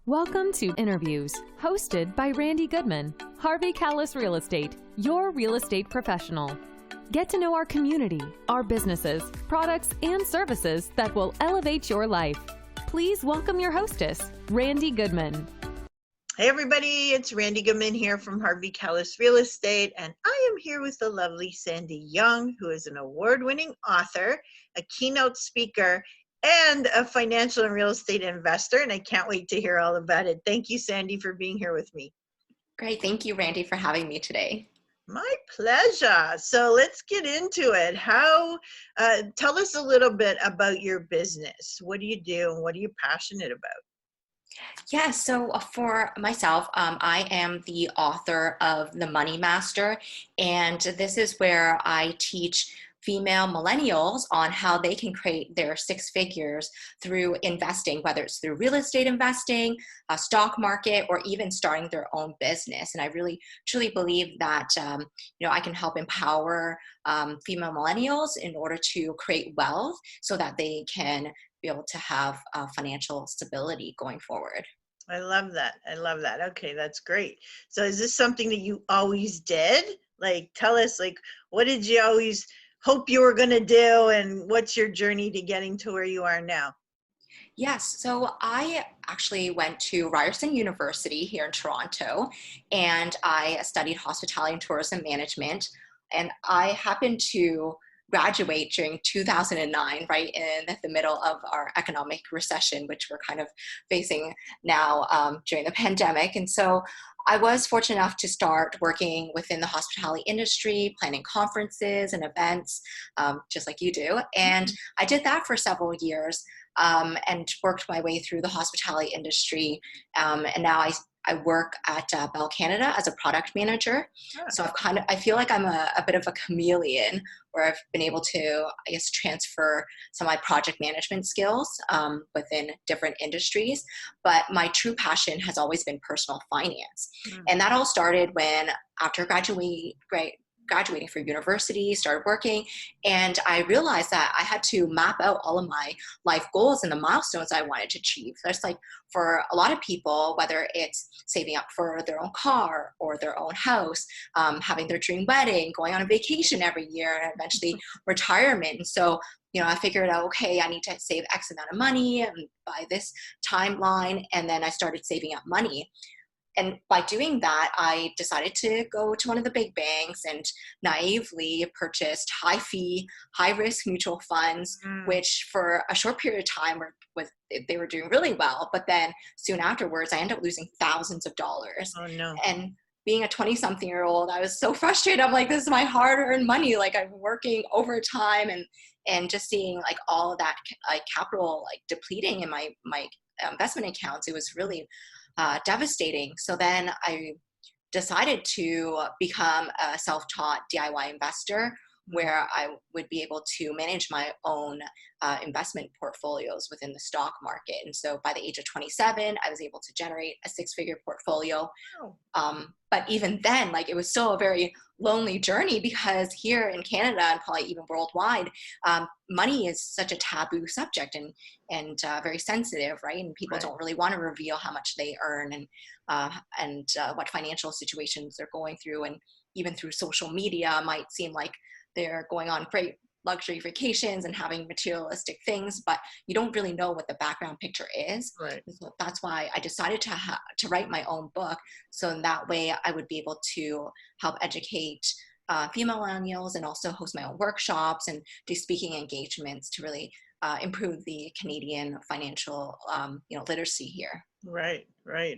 Welcome to Interviews, hosted by Randy Goodman, Harvey Callis Real Estate, your real estate professional. Get to know our community, our businesses, products, and services that will elevate your life. Please welcome your hostess, Randy Goodman. Hey everybody, it's Randy Goodman here from Harvey Callis Real Estate, and I am here with the lovely Sandy Yong, who is an award-winning author, a keynote speaker, and a financial and real estate investor, and I can't wait to hear all about it. Thank you, Sandy, for being here with me. Great. Thank you, Randy, for having me today. My pleasure. So let's get into it. Tell us a little bit about your business. What do you do and what are you passionate about? Yeah, so for myself, I am the author of The Money Master, and this is where I teach female millennials on how they can create their six figures through investing, whether it's through real estate investing, a stock market, or even starting their own business. And I really truly believe that I can help empower female millennials in order to create wealth so that they can be able to have financial stability going forward. I love that. I love that. Okay, that's great. So is this something that you always did? Like, tell us, like, what did you always hope you were going to do, and what's your journey to getting to where you are now? Yes, so I actually went to Ryerson University here in Toronto, and I studied hospitality and tourism management. And I happened to graduate during 2009, right in the middle of our economic recession, which we're kind of facing now during the pandemic. And so I was fortunate enough to start working within the hospitality industry, planning conferences and events, just like you do. And I did that for several years and worked my way through the hospitality industry. And now I work at Bell Canada as a product manager. Sure. So I feel like I'm a bit of a chameleon where I've been able to, I guess, transfer some of my project management skills within different industries. But my true passion has always been personal finance. And that all started when, after graduating from university, started working, and I realized that I had to map out all of my life goals and the milestones I wanted to achieve. That's like for a lot of people, whether it's saving up for their own car or their own house, having their dream wedding, going on a vacation every year, and eventually retirement. And so, I figured out, okay, I need to save X amount of money by this timeline, and then I started saving up money. And by doing that, I decided to go to one of the big banks and naively purchased high fee, high risk mutual funds, which for a short period of time they were doing really well. But then soon afterwards, I ended up losing thousands of dollars. Oh, no. And being a 20-something-year-old, I was so frustrated. I'm like, this is my hard-earned money. Like, I'm working overtime and just seeing like all of that capital like depleting in my investment accounts. It was really devastating. So then I decided to become a self-taught DIY investor, where I would be able to manage my own investment portfolios within the stock market. And so by the age of 27, I was able to generate a six-figure portfolio. But even then, like, it was still a very lonely journey, because here in Canada and probably even worldwide, money is such a taboo subject and very sensitive, right? And people don't really want to reveal how much they earn and what financial situations they're going through. And even through social media, might seem like they're going on great luxury vacations and having materialistic things, but you don't really know what the background picture is. Right. So that's why I decided to write my own book. So in that way, I would be able to help educate female millennials and also host my own workshops and do speaking engagements to really improve the Canadian financial literacy here. Right.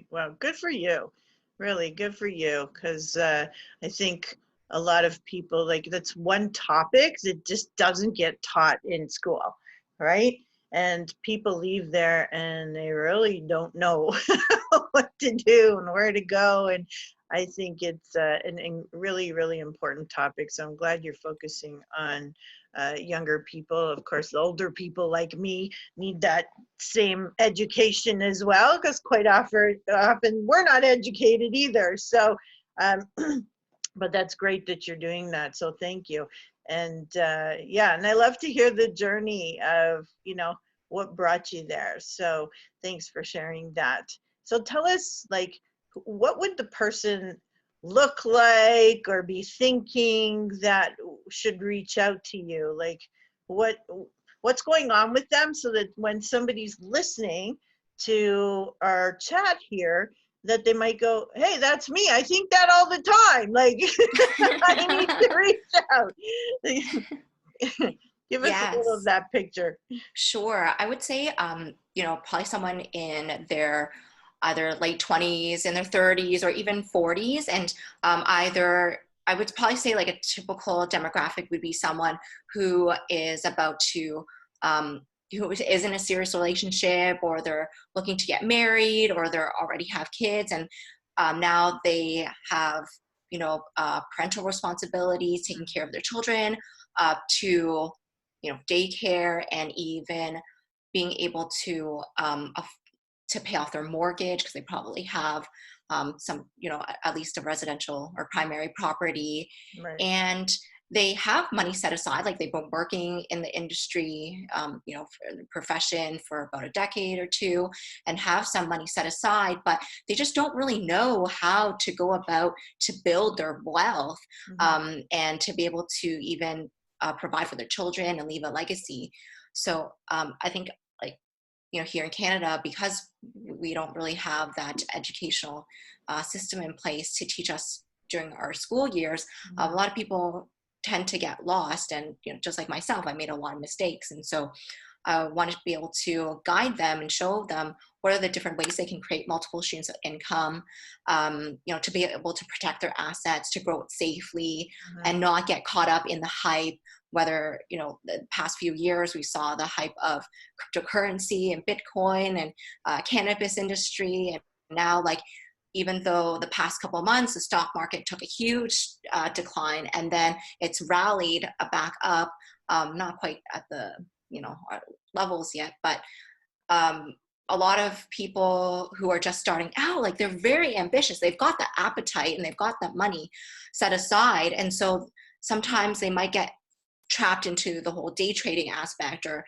Well, good for you. Really good for you, because I think a lot of people, like, that's one topic that just doesn't get taught in school, right? And people leave there and they really don't know what to do and where to go. And I think it's a really, really important topic. So I'm glad you're focusing on younger people. Of course, the older people like me need that same education as well, because quite often we're not educated either. So, but that's great that you're doing that. So thank you. And and I love to hear the journey of, what brought you there. So thanks for sharing that. So tell us, like, what would the person look like or be thinking that should reach out to you? Like, what what's going on with them, so that when somebody's listening to our chat here, that they might go, hey, that's me. I think that all the time. Like, I need to reach out. Give us a little of Yes, that picture. sure. I would say, probably someone in their either late 20s, in their 30s, or even 40s. And either, I would probably say like a typical demographic would be someone who is about to, who is in a serious relationship, or they're looking to get married, or they already have kids. And now they have, parental responsibilities, taking care of their children, to, daycare, and even being able to pay off their mortgage, because they probably have some, at least a residential or primary property. Right. And they have money set aside, like they've been working in the industry, for the profession for about a decade or two, and have some money set aside, but they just don't really know how to go about to build their wealth, and to be able to even provide for their children and leave a legacy. So I think, like, here in Canada, because we don't really have that educational system in place to teach us during our school years, a lot of people tend to get lost. And just like myself, I made a lot of mistakes. And so I wanted to be able to guide them and show them what are the different ways they can create multiple streams of income, to be able to protect their assets, to grow it safely, and not get caught up in the hype. Whether, the past few years we saw the hype of cryptocurrency and Bitcoin and cannabis industry. And now, like, even though the past couple of months the stock market took a huge decline, and then it's rallied back up, not quite at the levels yet, but a lot of people who are just starting out, like, they're very ambitious, they've got the appetite and they've got that money set aside, and so sometimes they might get trapped into the whole day trading aspect, or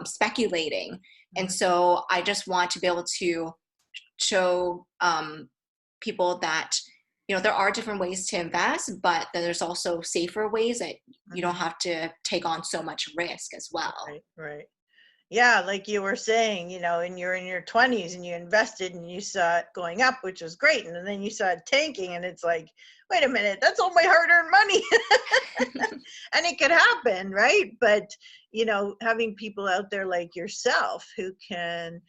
speculating. And so I just want to be able to show people that there are different ways to invest, but there's also safer ways that you don't have to take on so much risk as well. Right. Yeah, like you were saying, and you're in your 20s and you invested and you saw it going up, which was great, and then you saw it tanking, and it's like, wait a minute, that's all my hard-earned money. And it could happen, right? But having people out there like yourself who can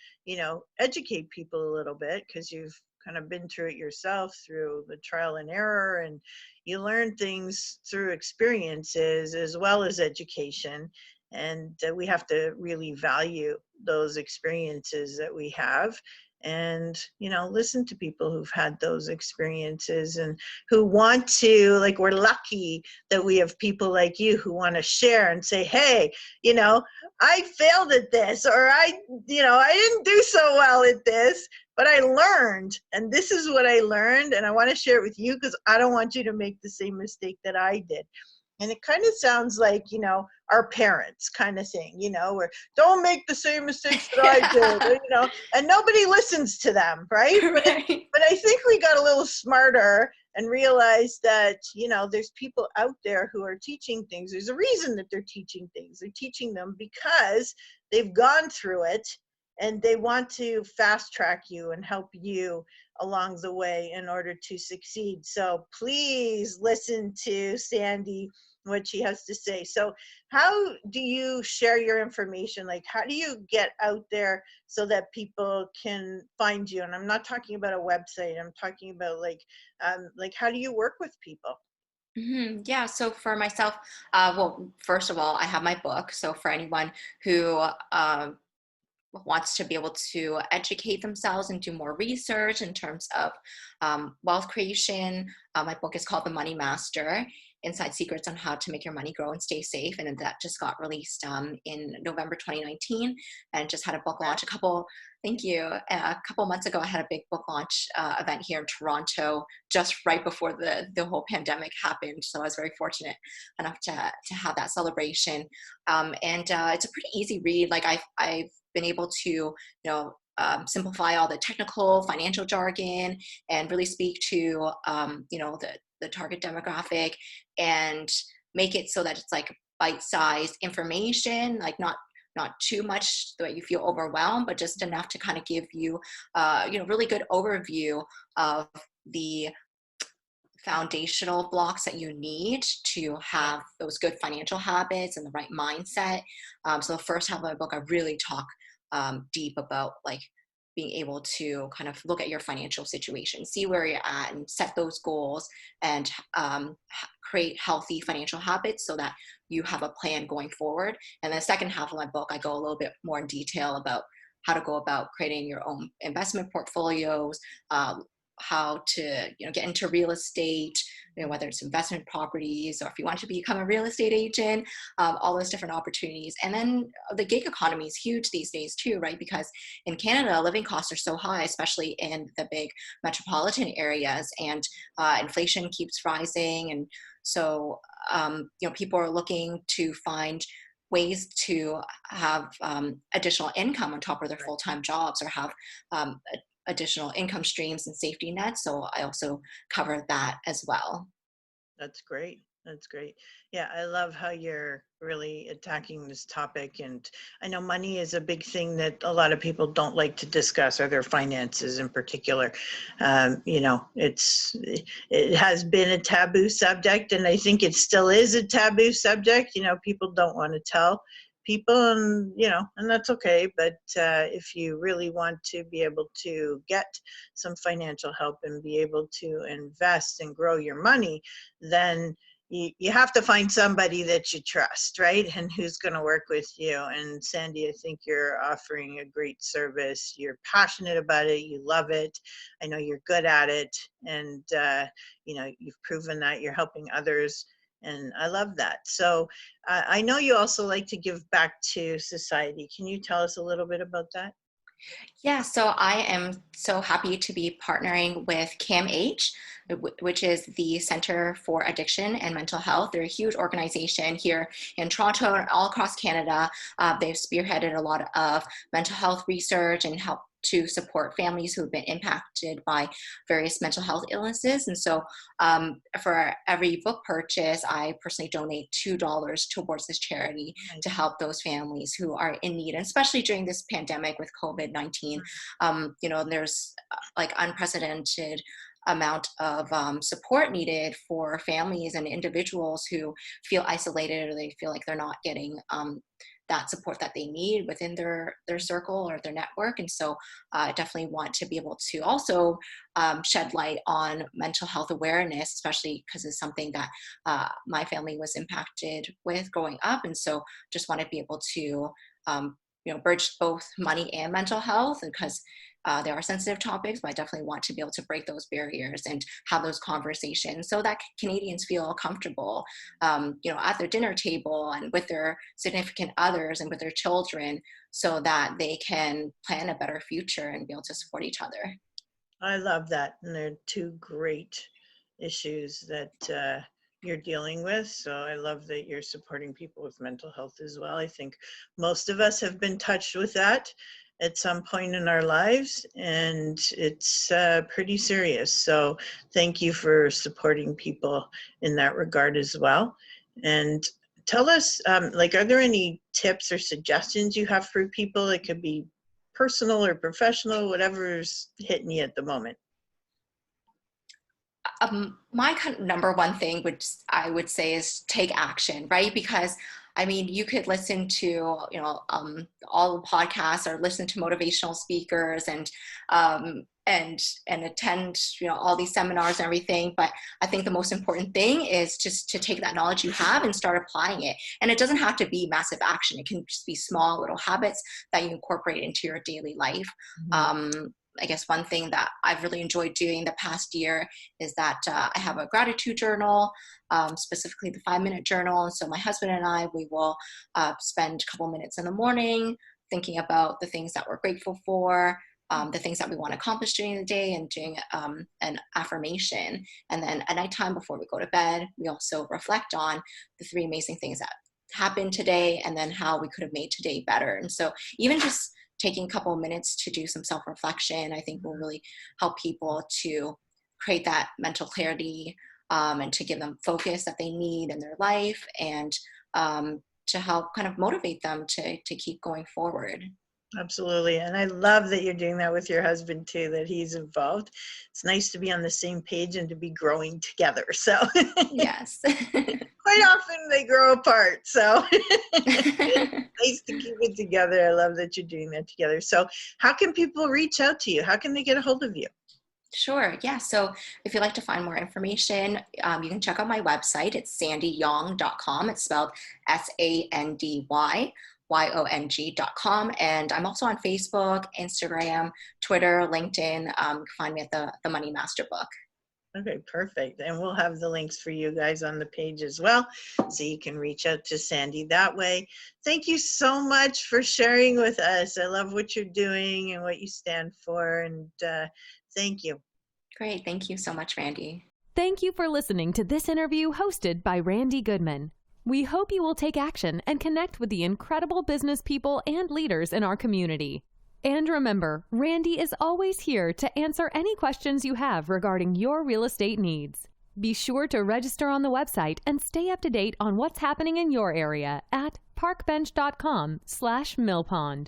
educate people a little bit, because you've kind of been through it yourself, through the trial and error, and you learn things through experiences as well as education. And we have to really value those experiences that we have, and listen to people who've had those experiences and who want to, like, we're lucky that we have people like you who want to share and say, hey, I failed at this, or I didn't do so well at this, but I learned, and this is what I learned, and I want to share it with you because I don't want you to make the same mistake that I did. And it kind of sounds like, our parents kind of thing, where don't make the same mistakes that I did, and nobody listens to them, right? But I think we got a little smarter and realized that, there's people out there who are teaching things. There's a reason that they're teaching things. They're teaching them because they've gone through it, and they want to fast track you and help you along the way in order to succeed. So please listen to Sandy, what she has to say. So how do you share your information? Like, how do you get out there so that people can find you? And I'm not talking about a website. I'm talking about like how do you work with people? Yeah, so for myself, well, first of all, I have my book. So for anyone who wants to be able to educate themselves and do more research in terms of wealth creation, my book is called The Money Master: Inside Secrets on How to Make Your Money Grow and Stay Safe. And that just got released in November 2019, and just had a book launch thank you. A couple months ago, I had a big book launch event here in Toronto, just right before the whole pandemic happened. So I was very fortunate enough to have that celebration. And it's a pretty easy read. Like, I've been able to, simplify all the technical financial jargon and really speak to the target demographic, and make it so that it's like bite-sized information, like not too much that you feel overwhelmed, but just enough to kind of give you really good overview of the foundational blocks that you need to have those good financial habits and the right mindset. So the first half of my book, I really talk deep about like being able to kind of look at your financial situation, see where you're at, and set those goals, and create healthy financial habits so that you have a plan going forward. And the second half of my book, I go a little bit more in detail about how to go about creating your own investment portfolios, how to get into real estate, whether it's investment properties or if you want to become a real estate agent, all those different opportunities. And then the gig economy is huge these days too, right? Because in Canada, living costs are so high, especially in the big metropolitan areas, and inflation keeps rising. And so people are looking to find ways to have additional income on top of their full-time jobs, or have additional income streams and safety nets. So I also cover that as well. That's great. That's great. Yeah, I love how you're really attacking this topic. And I know money is a big thing that a lot of people don't like to discuss, or their finances in particular. It has been a taboo subject, and I think it still is a taboo subject. People don't want to tell people, and that's okay. But if you really want to be able to get some financial help and be able to invest and grow your money, then you have to find somebody that you trust, right? And who's going to work with you. And Sandy, I think you're offering a great service. You're passionate about it. You love it. I know you're good at it. And, you've proven that you're helping others. And I love that. So I know you also like to give back to society. Can you tell us a little bit about that? Yeah, so I am so happy to be partnering with CAMH, which is the Center for Addiction and Mental Health. They're a huge organization here in Toronto and all across Canada. They've spearheaded a lot of mental health research and help to support families who have been impacted by various mental health illnesses. And so for every book purchase, I personally donate $2 towards this charity to help those families who are in need, and especially during this pandemic with COVID-19. There's like unprecedented amount of support needed for families and individuals who feel isolated, or they feel like they're not getting that support that they need within their circle or their network. And so I definitely want to be able to also shed light on mental health awareness, especially because it's something that my family was impacted with growing up. And so just want to be able to bridge both money and mental health, because there are sensitive topics, but I definitely want to be able to break those barriers and have those conversations so that Canadians feel comfortable, at their dinner table and with their significant others and with their children, so that they can plan a better future and be able to support each other. I love that. And they're two great issues that you're dealing with. So I love that you're supporting people with mental health as well. I think most of us have been touched with that at some point in our lives, and it's pretty serious. So thank you for supporting people in that regard as well. And tell us, are there any tips or suggestions you have for people? It could be personal or professional, whatever's hitting you at the moment. My kind of number one thing, which I would say, is take action, right? Because you could listen to, all the podcasts, or listen to motivational speakers and attend, all these seminars and everything. But I think the most important thing is just to take that knowledge you have and start applying it. And it doesn't have to be massive action. It can just be small little habits that you incorporate into your daily life. Mm-hmm. I guess one thing that I've really enjoyed doing the past year is that I have a gratitude journal, specifically the 5-minute journal. And so my husband and I, we will spend a couple minutes in the morning thinking about the things that we're grateful for, the things that we want to accomplish during the day, and doing an affirmation. And then at nighttime, before we go to bed, we also reflect on the 3 amazing things that happened today, and then how we could have made today better. And so even just taking a couple of minutes to do some self-reflection, I think will really help people to create that mental clarity, and to give them focus that they need in their life, and to help kind of motivate them to keep going forward. Absolutely. And I love that you're doing that with your husband too, that he's involved. It's nice to be on the same page and to be growing together. So Yes. quite often they grow apart. So nice to keep it together. I love that you're doing that together. So how can people reach out to you? How can they get a hold of you? Sure. Yeah. So if you'd like to find more information, you can check out my website. It's sandyyong.com. It's spelled SANDYYONG.com. And I'm also on Facebook, Instagram, Twitter, LinkedIn. You can find me at the Money Master book. Okay, perfect. And we'll have the links for you guys on the page as well, so you can reach out to Sandy that way. Thank you so much for sharing with us. I love what you're doing and what you stand for, and thank you. Great. Thank you so much, Randy. Thank you for listening to this interview hosted by Randy Goodman. We hope you will take action and connect with the incredible business people and leaders in our community. And remember, Randy is always here to answer any questions you have regarding your real estate needs. Be sure to register on the website and stay up to date on what's happening in your area at parkbench.com/millpond.